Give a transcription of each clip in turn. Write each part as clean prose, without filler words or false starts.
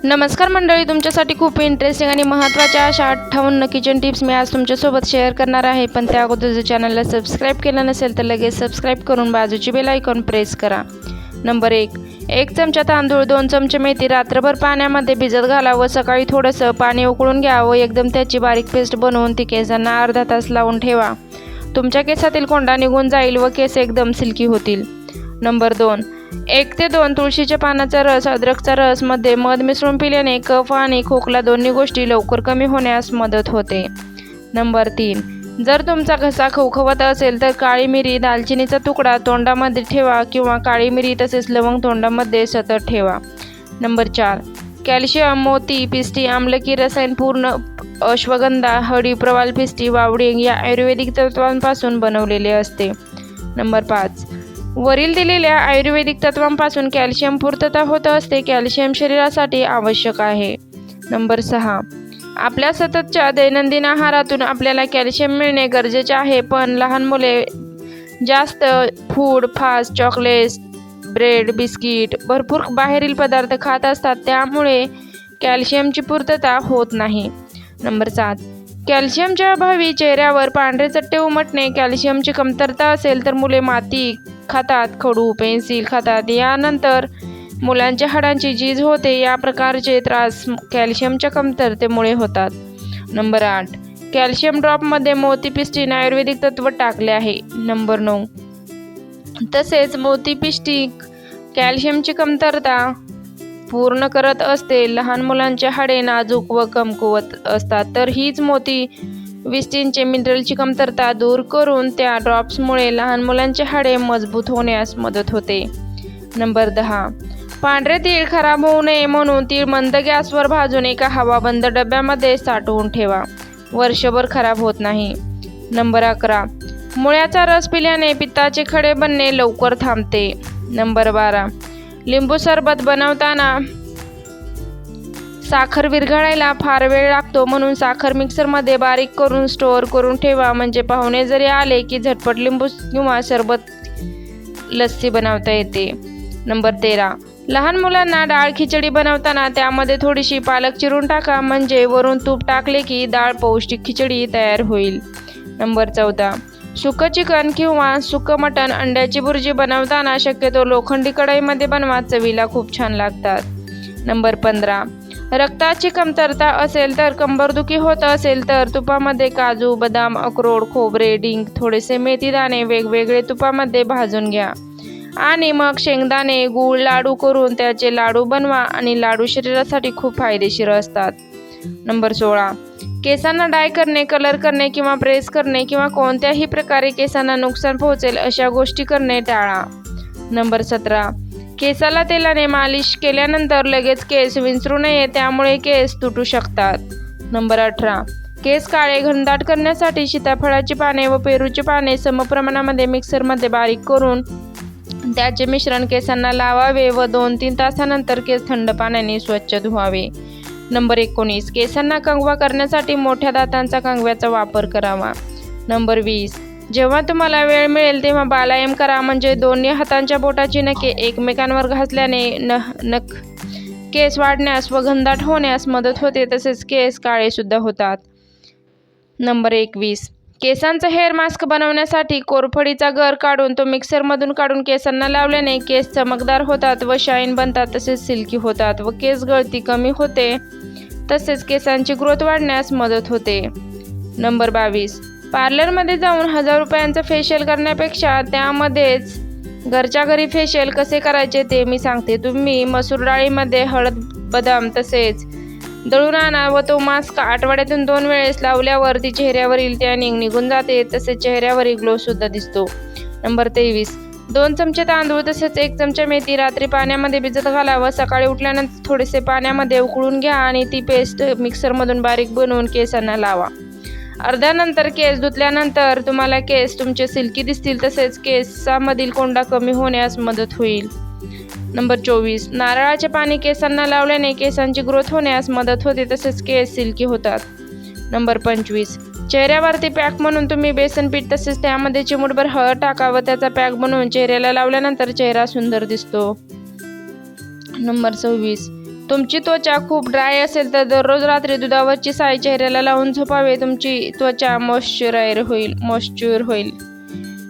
नमस्कार मंडळी, तुमच्यासाठी खूप इंटरेस्टिंग आणि महत्त्वाच्या अशा 58 किचन टिप्स मी आज तुमच्यासोबत शेअर करणार आहे. पण त्या अगोदर जर चॅनलला सबस्क्राईब केलं नसेल तर लगेच सबस्क्राईब करून बाजूची बेल आयकॉन प्रेस करा. नंबर 1 चमचा तांदूळ, 2 चमचे मेथी रात्रभर पाण्यामध्ये भिजत घाला व सकाळी थोडंसं पाणी उकळून घ्या व एकदम त्याची बारीक पेस्ट बनवून ती केसांना अर्धा तास लावून ठेवा. तुमच्या केसातील कोंडा निघून जाईल व केस एकदम सिल्की होतील. नंबर 2 1 ते 2 तुळशीच्या पानाचा रस, अद्रकचा रस मध्ये मध मिसळून पिल्याने कफ आणि खोकला दोन्ही गोष्टी लवकर कमी होण्यास मदत होते. नंबर 3 जर तुमचा घसा खवखवत असेल तर काळी मिरी, दालचिनीचा तुकडा तोंडामध्ये ठेवा किंवा काळी मिरी तसेच लवंग तोंडामध्ये सतत ठेवा. नंबर 4 कॅल्शियम, मोती, पिस्टी, आम्लकी, रसायनपूर्ण अश्वगंधा, हळदी, प्रवाल पिस्टी, वावडिंग या आयुर्वेदिक तत्वांपासून बनवलेले असते. नंबर 5 वरील दिलेल्या आयुर्वेदिक तत्वांपासून कॅल्शियम पूर्तता होत असते. कॅल्शियम शरीरासाठी आवश्यक आहे. नंबर 6 आपल्या सततच्या दैनंदिन आहारातून आपल्याला कॅल्शियम मिळणे गरजेचे आहे. पण लहान मुले जास्त food, fast chocolates, bread, biscuit, भरपूर बाहेरील पदार्थ खात असतात, त्यामुळे कॅल्शियमची पूर्तता होत नाही. नंबर 7 कॅल्शियमच्या अभावी चेहऱ्यावर पांढरे चट्टे उमटणे. कॅल्शियमची कमतरता असेल तर मुले माती खातात, खडू, पेन्सिल खातात, यानंतर मुलांच्या हाडांची झीज होते. या प्रकारचे त्रास कॅल्शियमच्या कमतरतेमुळे होतात. नंबर 8 कॅल्शियम ड्रॉपमध्ये मोती, पिस्टीन आयुर्वेदिक तत्व टाकले आहे. नंबर 9 तसेच मोती पिस्टी कॅल्शियमची कमतरता पूर्ण करत असते. लहान मुलांचे हाडे नाजूक व कमकुवत असतात, तर हीच मोती विस्टीनचे मिनरलची कमतरता दूर करून त्या ड्रॉप्समुळे लहान मुलांचे हाडे मजबूत होण्यास मदत होते. नंबर 10 पांढरे तीळ खराब होऊ नये म्हणून तीळ मंद गॅसवर भाजून एका हवाबंद डब्यामध्ये साठवून ठेवा. वर्षभर खराब होत नाही. नंबर 11 मुळ्याचा रस पिल्याने पित्ताचे खडे बनणे लवकर थांबते. नंबर 12 लिंबू सरबत बनवताना साखर विरघळायला फार वेळ लागतो, म्हणून साखर मिक्सरमध्ये बारीक करून स्टोअर करून ठेवा. म्हणजे पाहुणे जरी आले की झटपट लिंबू किंवा सरबत, लस्सी बनवता येते. नंबर 13 लहान मुलांना डाळ खिचडी बनवताना त्यामध्ये थोडीशी पालक चिरून टाका, म्हणजे वरून तूप टाकले की डाळ पौष्टिक खिचडी तयार होईल. नंबर 14 सुकं चिकन किंवा सुकं मटण, अंड्याची भुर्जी बनवताना शक्यतो लोखंडी कढईमध्ये बनवा, चवीला खूप छान लागतात. नंबर 15 रक्ताची कमतरता असेल तर, कंबरदुखी होत असेल तर तुपामध्ये काजू, बदाम, अक्रोड, खोबरे, डिंक, थोडेसे मेथी दाणे वेगवेगळे तुपामध्ये भाजून घ्या आणि मग शेंगदाणे, गूळ लाडू करून त्याचे लाडू बनवा आणि लाडू शरीरासाठी खूप फायदेशीर असतात. नंबर 16 केसांना डाय करणे, कलर करणे किंवा प्रेस करणे किंवा कोणत्याही प्रकारे केसांना नुकसान पोहोचेल अशा गोष्टी करणे टाळा. नंबर 17 केसाला तेलाने मालिश केल्यानंतर लगेच केस विंचरू नये, त्यामुळे केस तुटू शकतात. नंबर 18 केस काळे घनदाट करण्यासाठी सीताफळाची पाने व पेरूची पाने समप्रमाणामध्ये मिक्सरमध्ये बारीक करून त्याचे मिश्रण केसांना लावावे व 2-3 तासानंतर केस थंड पाण्याने स्वच्छ धुवावे. नंबर 19 केसांना कंगवा करण्यासाठी मोठ्या दातांचा कंगव्याचा वापर करावा. नंबर 20 जेव्हा तुम्हाला वेळ मिळेल तेव्हा बालायम करा, म्हणजे दोन्ही हातांच्या बोटाची नखे एकमेकांवर घासल्याने केस वाढण्यास व घनदाट होण्यास मदत होते, तसेच केस काळे सुद्धा होतात. नंबर 21 केसांचा हेअर मास्क बनवण्यासाठी कोरफडीचा गर काढून तो मिक्सरमधून काढून केसांना लावल्याने केस चमकदार होतात व शाईन बनतात, तसेच सिल्की होतात व केस गळती कमी होते, तसेच केसांची ग्रोथ वाढण्यास मदत होते. नंबर 22 पार्लरमध्ये जाऊन 1000 रुपयांचं फेशियल करण्यापेक्षा त्यामध्येच घरच्या घरी फेशियल कसे करायचे ते मी सांगते. तुम्ही मसूर डाळीमध्ये हळद, बदाम तसेच दळून आणा व तो मास्क आठवड्यातून 2 वेळेस लावल्यावर ती चेहऱ्यावरील टॅनिंग निघून जाते, तसेच चेहऱ्यावरील ग्लो सुद्धा दिसतो. नंबर 23 2 चमचे तांदूळ तसेच 1 चमचा मेथी रात्री पाण्यामध्ये भिजत घाला व सकाळी उठल्यानंतर थोडेसे पाण्यामध्ये उकळून घ्या आणि ती पेस्ट मिक्सरमधून बारीक बनवून केसांना लावा. अर्ध्यानंतर केस धुतल्यानंतर तुम्हाला केस तुमचे सिल्की दिसतील, तसेच केसामधील कोंडा कमी होण्यास मदत होईल. नंबर 24 नारळाचे पाणी केसांना लावल्याने केसांची ग्रोथ होण्यास मदत होते, तसेच केस सिल्की होतात. नंबर 25 चेहऱ्यावरती पॅक म्हणून तुम्ही बेसन पीठ तसेच त्यामध्ये चिमूटभर हळद टाका व त्याचा पॅक बनवून चेहऱ्याला लावल्यानंतर चेहरा सुंदर दिसतो. नंबर 26 तुमची त्वचा खूप ड्राय असेल तर दररोज रात्री दुधावरची साय चेहऱ्याला लावून झोपावे. तुमची त्वचा मॉइश्चर होईल.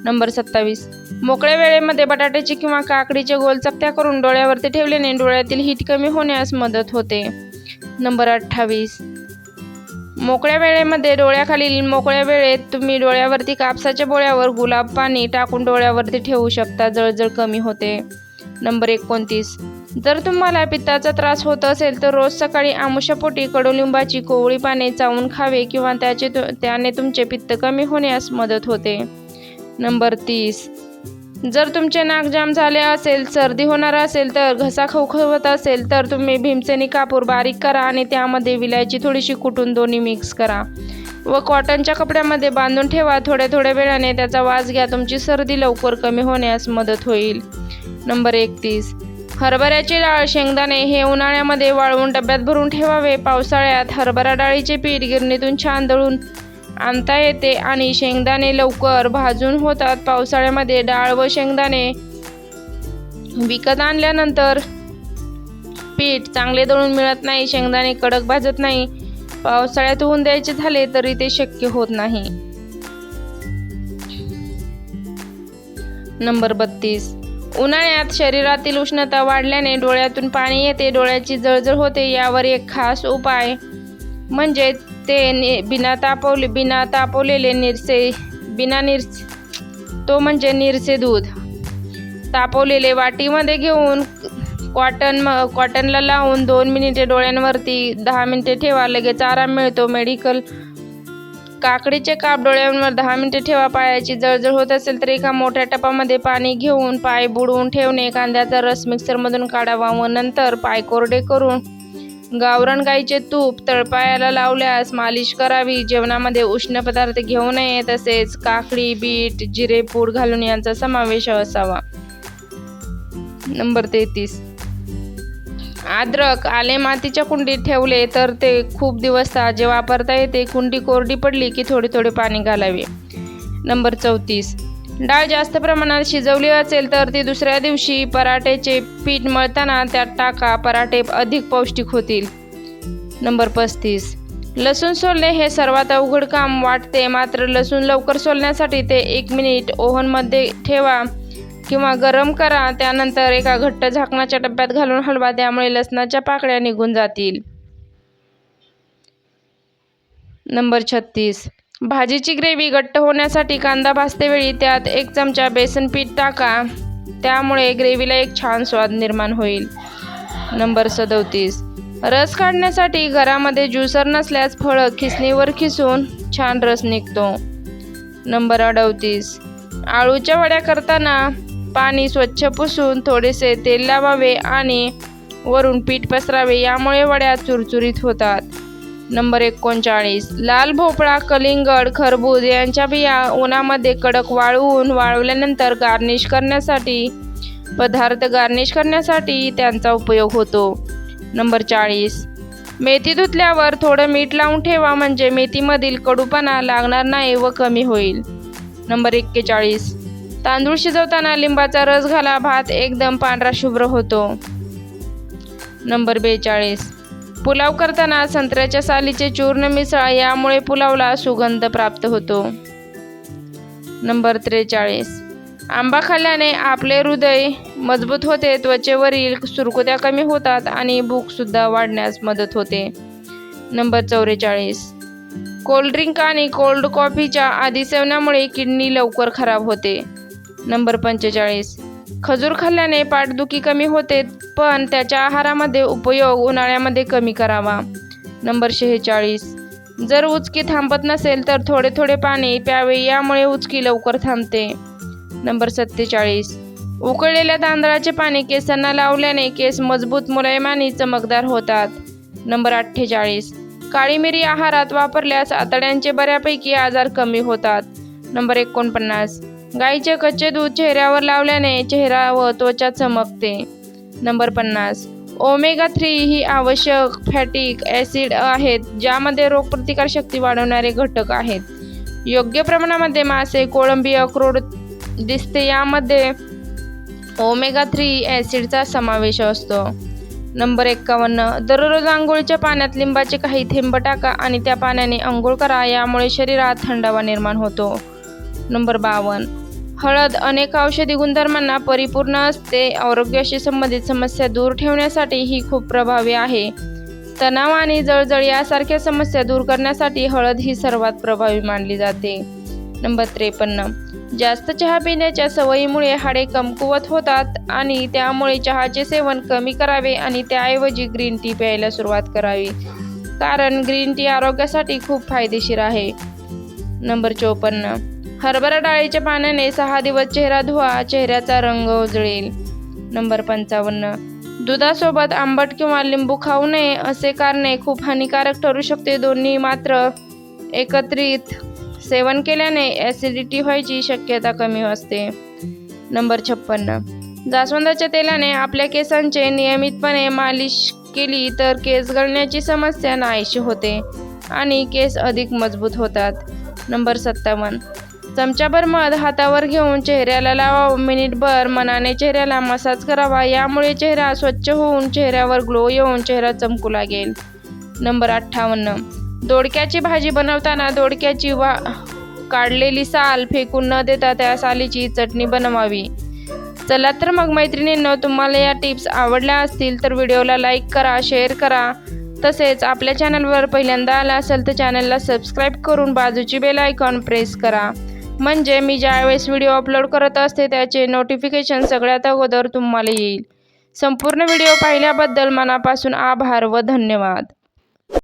नंबर 27. मोकळ्या वेळेमध्ये बटाट्याची किंवा काकडीचे गोल चकत्या करून डोळ्यावरती ठेवल्याने डोळ्यातील हीट कमी होण्यास मदत होते. नंबर 28. मोकळ्या वेळेमध्ये डोळ्याखालील मोकळ्या वेळेत तुम्ही डोळ्यावरती कापसाच्या बोळ्यावर गुलाब पाणी टाकून डोळ्यावरती ठेवू शकता. जळजळ कमी होते. नंबर 29. जर तुम्हाला पित्ताचा त्रास होत असेल तर रोज सकाळी आमुषापोटी कडुलिंबाची कोवळी पाने चावून खावे किंवा त्याने तुमचे पित्त कमी होण्यास मदत होते. नंबर 30. जर तुमचे नाक जाम झाले असेल, सर्दी होणार असेल तर घसा खवखवत असेल तर तुम्ही भीमसेनी कापूर बारीक करा आणि त्यामध्ये विलायची थोडीशी कुटून दोन्ही मिक्स करा व कॉटनच्या कपड्यामध्ये बांधून ठेवा. थोड्या वेळाने त्याचा वास घ्या. तुमची सर्दी लवकर कमी होण्यास मदत होईल. नंबर 31. हरभऱ्याची डाळ, शेंगदाणे हे उन्हाळ्यामध्ये वाळवून डब्यात भरून ठेवावे. पावसाळ्यात हरभरा डाळीचे पीठ गिरणीतून छान दळून आणता येते आणि शेंगदाणे लवकर भाजून होतात. पावसाळ्यामध्ये डाळ व शेंगदाणे विकत आणल्यानंतर पीठ चांगले दळून मिळत नाही, शेंगदाणे कडक भाजत नाही. पावसाळ्यात ऊन द्यायचे झाले तरी ते शक्य होत नाही. नंबर 32. उन्हाळ्यात शरीरातील उष्णता वाढल्याने डोळ्यातून पाणी येते, डोळ्याची जळजळ होते. यावर एक खास उपाय म्हणजे ते बिना तापवलेले निरसे दूध तापवलेले वाटीमध्ये घेऊन कॉटनला लावून 2 मिनिटे डोळ्यांवरती 10 मिनिटे ठेवा. लगेच आराम मिळतो. मेडिकल काकडीचे काप डोळ्यांवर 10 मिनिटे ठेवा. पायाची जळजळ होत असेल तर एका मोठ्या टपामध्ये पाणी घेऊन पाय बुडवून ठेवणे. कांद्याचा रस मिक्सरमधून काढावा व नंतर पाय कोरडे करून गावरान गाईचे तूप तळपायाला लावल्यास मालिश करावी. जेवणामध्ये उष्ण पदार्थ घेऊ नये. तसेच काकडी, बीट, जिरेपूड घालून यांचा समावेश असावा. नंबर 33. अद्रक, आले मातीच्या कुंडीत ठेवले तर ते खूप दिवस ताजे वापरता येते. कुंडी कोरडी पडली की थोडे पाणी घालावे. नंबर 34. डाळ जास्त प्रमाणात शिजवली असेल तर ती दुसऱ्या दिवशी पराठ्याचे पीठ मळताना त्यात टाका. पराठे अधिक पौष्टिक होतील. नंबर 35. लसूण सोलणे हे सर्वात अवघड काम वाटते, मात्र लसूण लवकर सोलण्यासाठी ते 1 मिनिट ओव्हनमध्ये ठेवा किंवा गरम करा. त्यानंतर एका घट्ट झाकणाच्या डब्यात घालून हलवा. त्यामुळे लसणाच्या पाकळ्या निघून जातील. नंबर 36. भाजीची ग्रेव्ही घट्ट होण्यासाठी कांदा भाजतेवेळी त्यात 1 चमचा बेसन पीठ टाका. त्यामुळे ग्रेव्हीला एक छान स्वाद निर्माण होईल. नंबर 37. रस काढण्यासाठी घरामध्ये ज्युसर नसल्यास फळं खिसणीवर खिसून छान रस निघतो. नंबर 38. आळूच्या वड्या करताना पाणी स्वच्छ पुसून थोडेसे तेल लावावे आणि वरून पीठ पसरावे. यामुळे वड्या चुरचुरीत होतात. नंबर 39. लाल भोपळा, कलिंगड, खरबूज यांच्या बिया उन्हामध्ये कडक वाळवल्यानंतर गार्निश करण्यासाठी त्यांचा उपयोग होतो. नंबर 40. मेथी धुतल्यावर थोडं मीठ लावून ठेवा म्हणजे मेथीमधील कडूपणा लागणार नाही व कमी होईल. नंबर 41. तांदूळ शिजवताना लिंबाचा रस घाला. भात एकदम पांढरा शुभ्र होतो. नंबर 42. पुलाव करताना संत्र्याच्या सालीचे चूर्ण मिसळा. यामुळे पुलावला सुगंध प्राप्त होतो. नंबर 43. आंबा खाल्ल्याने आपले हृदय मजबूत होते, त्वचेवरील सुरकुत्या कमी होतात आणि भूकसुद्धा वाढण्यास मदत होते. नंबर 44. कोल्ड्रिंक आणि कोल्ड कॉफीच्या आधी सेवनामुळे किडनी लवकर खराब होते. नंबर 45. खजूर खाल्ल्याने पाठदुखी कमी होते, पण त्याच्या आहारामध्ये उपयोग उन्हाळ्यामध्ये कमी करावा. नंबर 46. जर उचकी थांबत नसेल तर थोडे पाणी प्यावे. यामुळे उचकी लवकर थांबते. नंबर 47. उकळलेल्या तांदळाचे पाणी केसांना लावल्याने केस मजबूत, मुलायम आणि चमकदार होतात. नंबर 48. काळी मिरी आहारात वापरल्यास आतड्यांचे बऱ्यापैकी आजार कमी होतात. नंबर 49. गाईचे कच्चे दूध चेहऱ्यावर लावल्याने चेहरा व त्वचा चमकते. नंबर 50. ओमेगा 3 ही आवश्यक फॅटिक ॲसिड आहेत, ज्यामध्ये रोगप्रतिकार शक्ती वाढवणारे घटक आहेत. योग्य प्रमाणामध्ये मासे, कोळंबी, अक्रोड दिसते यामध्ये ओमेगा 3 ॲसिडचा समावेश असतो. नंबर 51. दररोज अंघोळीच्या पाण्यात लिंबाचे काही थेंब टाका आणि त्या पाण्याने अंघोळ करा, यामुळे शरीरात थंडावा निर्माण होतो. नंबर 52. हळद अनेक औषधी गुणधर्मांना परिपूर्ण असते. आरोग्याशी संबंधित समस्या दूर ठेवण्यासाठी ही खूप प्रभावी आहे. तणाव आणि जळजळ यासारख्या समस्या दूर करण्यासाठी हळद ही सर्वात प्रभावी मानली जाते. नंबर 53. जास्त चहा पिण्याच्या सवयीमुळे हाडे कमकुवत होतात आणि त्यामुळे चहाचे सेवन कमी करावे आणि त्याऐवजी ग्रीन टी प्यायला सुरुवात करावी, कारण ग्रीन टी आरोग्यासाठी खूप फायदेशीर आहे. नंबर 54. हरभरा डाळीच्या पाण्याने 6 दिवस चेहरा धुवा, चेहऱ्याचा रंग उजळेल. नंबर 55. दुधासोबत आंबट किंवा लिंबू खाऊ नये, असे कारणे खूप हानिकारक ठरू शकते. दोन्ही मात्र एकत्रित सेवन केल्याने ॲसिडिटी व्हायची शक्यता कमी असते. नंबर 56. जास्वंदाच्या तेलाने आपल्या केसांचे नियमितपणे मालिश केली तर केस गळण्याची समस्या नाहीशी होते आणि केस अधिक मजबूत होतात. नंबर 57. चमचाभर मध हातावर घेऊन चेहऱ्याला लावावं. मिनिटभर मनाने चेहऱ्याला मसाज करावा, यामुळे चेहरा स्वच्छ होऊन चेहऱ्यावर ग्लो येऊन चेहरा चमकू लागेल. नंबर 58. दोडक्याची भाजी बनवताना दोडक्याची काढलेली साल फेकून न देता त्या सालीची चटणी बनवावी. चला तर मग मैत्रिणींनो, तुम्हाला या टिप्स आवडल्या असतील तर व्हिडिओला लाईक करा, शेअर करा. तसेच आपल्या चॅनलवर पहिल्यांदा आला असेल तर चॅनलला सबस्क्राईब करून बाजूची बेल आयकॉन प्रेस करा, म्हणजे मी ज्यावेळेस व्हिडिओ अपलोड करत असते त्याचे नोटिफिकेशन सगळ्यात अगोदर तुम्हाला येईल. संपूर्ण व्हिडिओ पाहिल्याबद्दल मनापासून आभार व धन्यवाद.